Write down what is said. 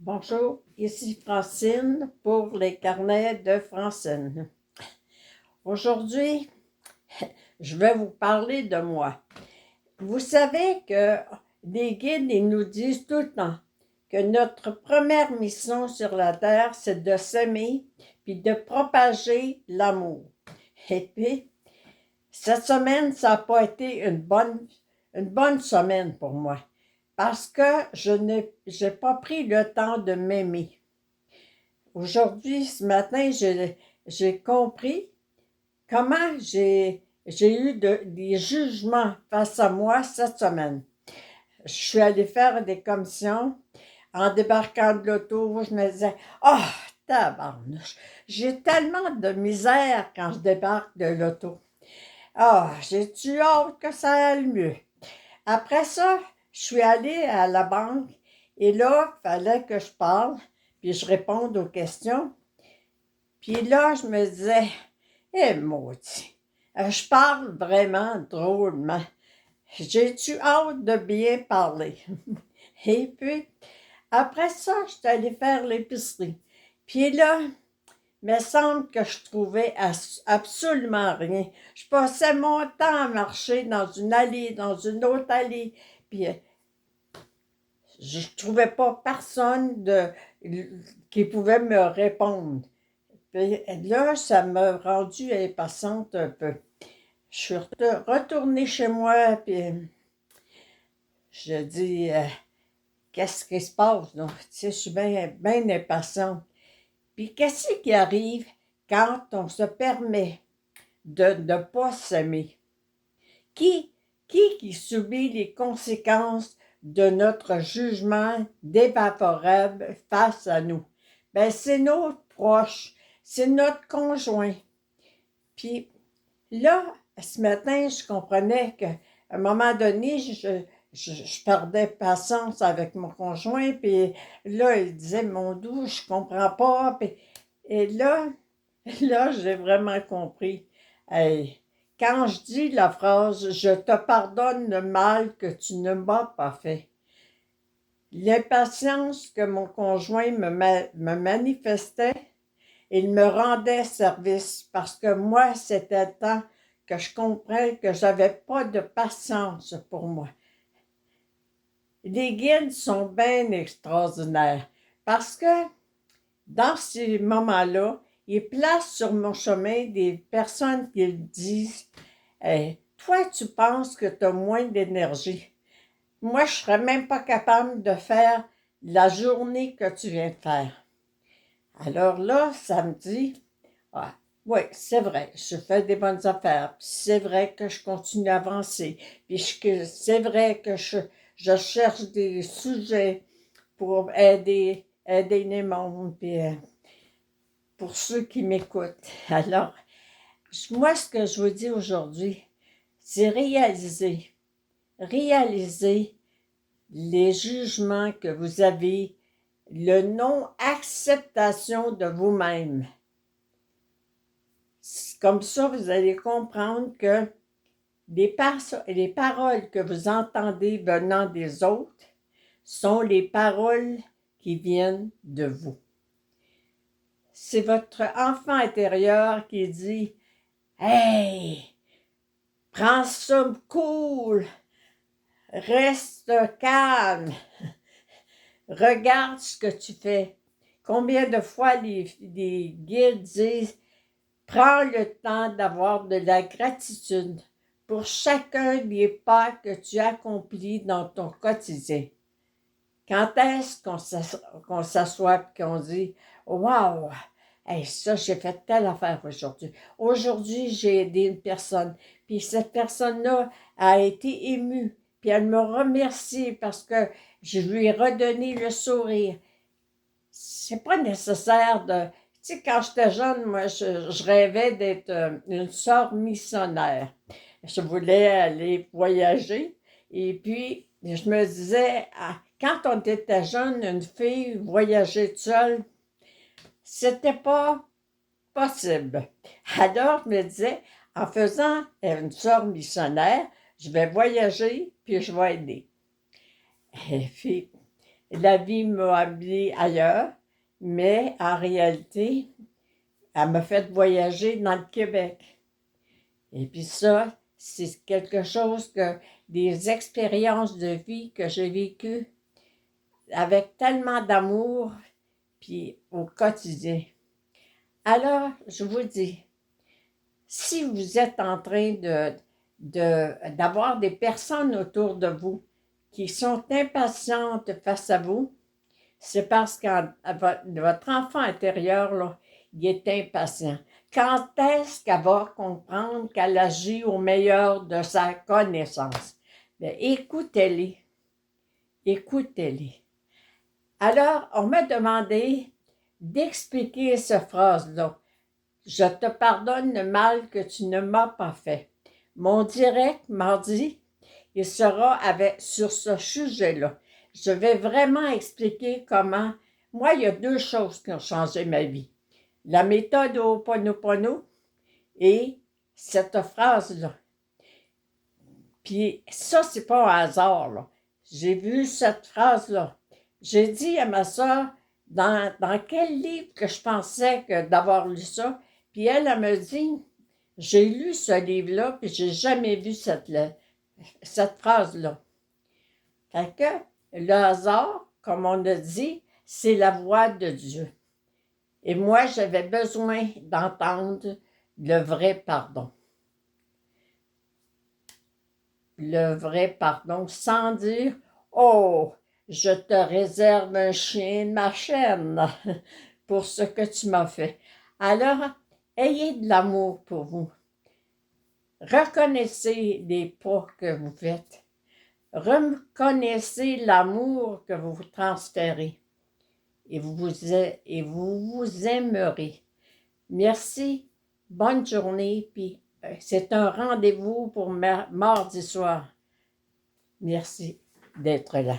Bonjour, ici Francine pour les carnets de Francine. Aujourd'hui, je vais vous parler de moi. Vous savez que les guides ils nous disent tout le temps que notre première mission sur la Terre, c'est de s'aimer puis de propager l'amour. Et puis, cette semaine, ça n'a pas été une bonne semaine pour moi parce que j'ai pas pris le temps de m'aimer. Aujourd'hui, ce matin, j'ai compris comment j'ai eu des jugements face à moi cette semaine. Je suis allée faire des commissions. En débarquant de l'auto, je me disais, oh, tabarnouche, j'ai tellement de misère quand je débarque de l'auto. Ah, j'ai-tu hâte que ça aille mieux. Après ça, je suis allée à la banque et là, il fallait que je parle puis je réponde aux questions. Puis là, je me disais, maudit, je parle vraiment drôlement. J'ai-tu hâte de bien parler? Et puis, après ça, je suis allée faire l'épicerie. Puis là, il me semble que je trouvais absolument rien. Je passais mon temps à marcher dans une allée, dans une autre allée. Puis je ne trouvais pas personne qui pouvait me répondre. Puis là, ça m'a rendue impatiente un peu. Je suis retournée chez moi, puis je dis, qu'est-ce qui se passe? Donc, tu sais, je suis bien impatiente. Puis qu'est-ce qui arrive quand on se permet de ne pas s'aimer? Qui subit les conséquences de notre jugement défavorable face à nous? Ben, c'est nos proches, c'est notre conjoint. Puis là, ce matin, je comprenais qu'à un moment donné, je perdais patience avec mon conjoint, puis là, il disait, mon doux, je comprends pas. Et là, là, j'ai vraiment compris. Hey, quand je dis la phrase « Je te pardonne le mal que tu ne m'as pas fait », l'impatience que mon conjoint me manifestait, il me rendait service parce que moi, c'était le temps que je comprenais que j'avais pas de patience pour moi. Les guides sont bien extraordinaires parce que dans ces moments-là, ils placent sur mon chemin des personnes qui disent hey, « Toi, tu penses que tu as moins d'énergie. Moi, je ne serais même pas capable de faire la journée que tu viens de faire. » Alors là, ça me dit ah, oui, c'est vrai, je fais des bonnes affaires. C'est vrai que je continue à avancer. Puis c'est vrai que je cherche des sujets pour aider les mondes, puis pour ceux qui m'écoutent. Alors, moi, ce que je vous dis aujourd'hui, c'est réaliser les jugements que vous avez, le non-acceptation de vous-même. Comme ça, vous allez comprendre que les paroles que vous entendez venant des autres sont les paroles qui viennent de vous. C'est votre enfant intérieur qui dit « Hey, prends ça cool, reste calme, regarde ce que tu fais. » Combien de fois les guides disent « Prends le temps d'avoir de la gratitude pour chacun des pas que tu accomplis dans ton quotidien. » Quand est-ce qu'on s'assoit et qu'on dit « Wow, hey, ça, j'ai fait telle affaire aujourd'hui. Aujourd'hui, j'ai aidé une personne. Puis cette personne-là a été émue. Puis elle me remercie parce que je lui ai redonné le sourire. » C'est pas nécessaire de... Tu sais, quand j'étais jeune, moi, je rêvais d'être une sœur missionnaire. Je voulais aller voyager. Et puis, je me disais, quand on était jeune, une fille voyager seule, c'était pas possible. Alors, je me disais, en faisant une sœur missionnaire, je vais voyager, puis je vais aider. Et puis, la vie m'a amené ailleurs, mais en réalité, elle m'a fait voyager dans le Québec. Et puis ça, c'est quelque chose que, des expériences de vie que j'ai vécues avec tellement d'amour, puis au quotidien. Alors, je vous dis, si vous êtes en train d'avoir des personnes autour de vous qui sont impatientes face à vous, c'est parce que votre enfant intérieur, là, il est impatient. Quand est-ce qu'elle va comprendre qu'elle agit au meilleur de sa connaissance? Bien, écoutez-les. Écoutez-les. Alors, on m'a demandé d'expliquer cette phrase-là. Je te pardonne le mal que tu ne m'as pas fait. Mon direct mardi, il sera sur ce sujet-là. Je vais vraiment expliquer comment. Moi, il y a deux choses qui ont changé ma vie. La méthode Ho'oponopono et cette phrase-là. Puis ça, c'est pas un hasard, là. J'ai vu cette phrase-là. J'ai dit à ma soeur, dans quel livre que je pensais que d'avoir lu ça, puis elle me dit, j'ai lu ce livre-là, puis j'ai jamais vu cette phrase-là. Fait que le hasard, comme on a dit, c'est la voix de Dieu. Et moi, j'avais besoin d'entendre le vrai pardon. Le vrai pardon, sans dire « Oh, je te réserve un chien de ma chaîne pour ce que tu m'as fait. » Alors, ayez de l'amour pour vous. Reconnaissez les pas que vous faites. Reconnaissez l'amour que vous vous transférez. Et vous vous aimerez. Merci, bonne journée, puis c'est un rendez-vous pour mardi soir. Merci d'être là.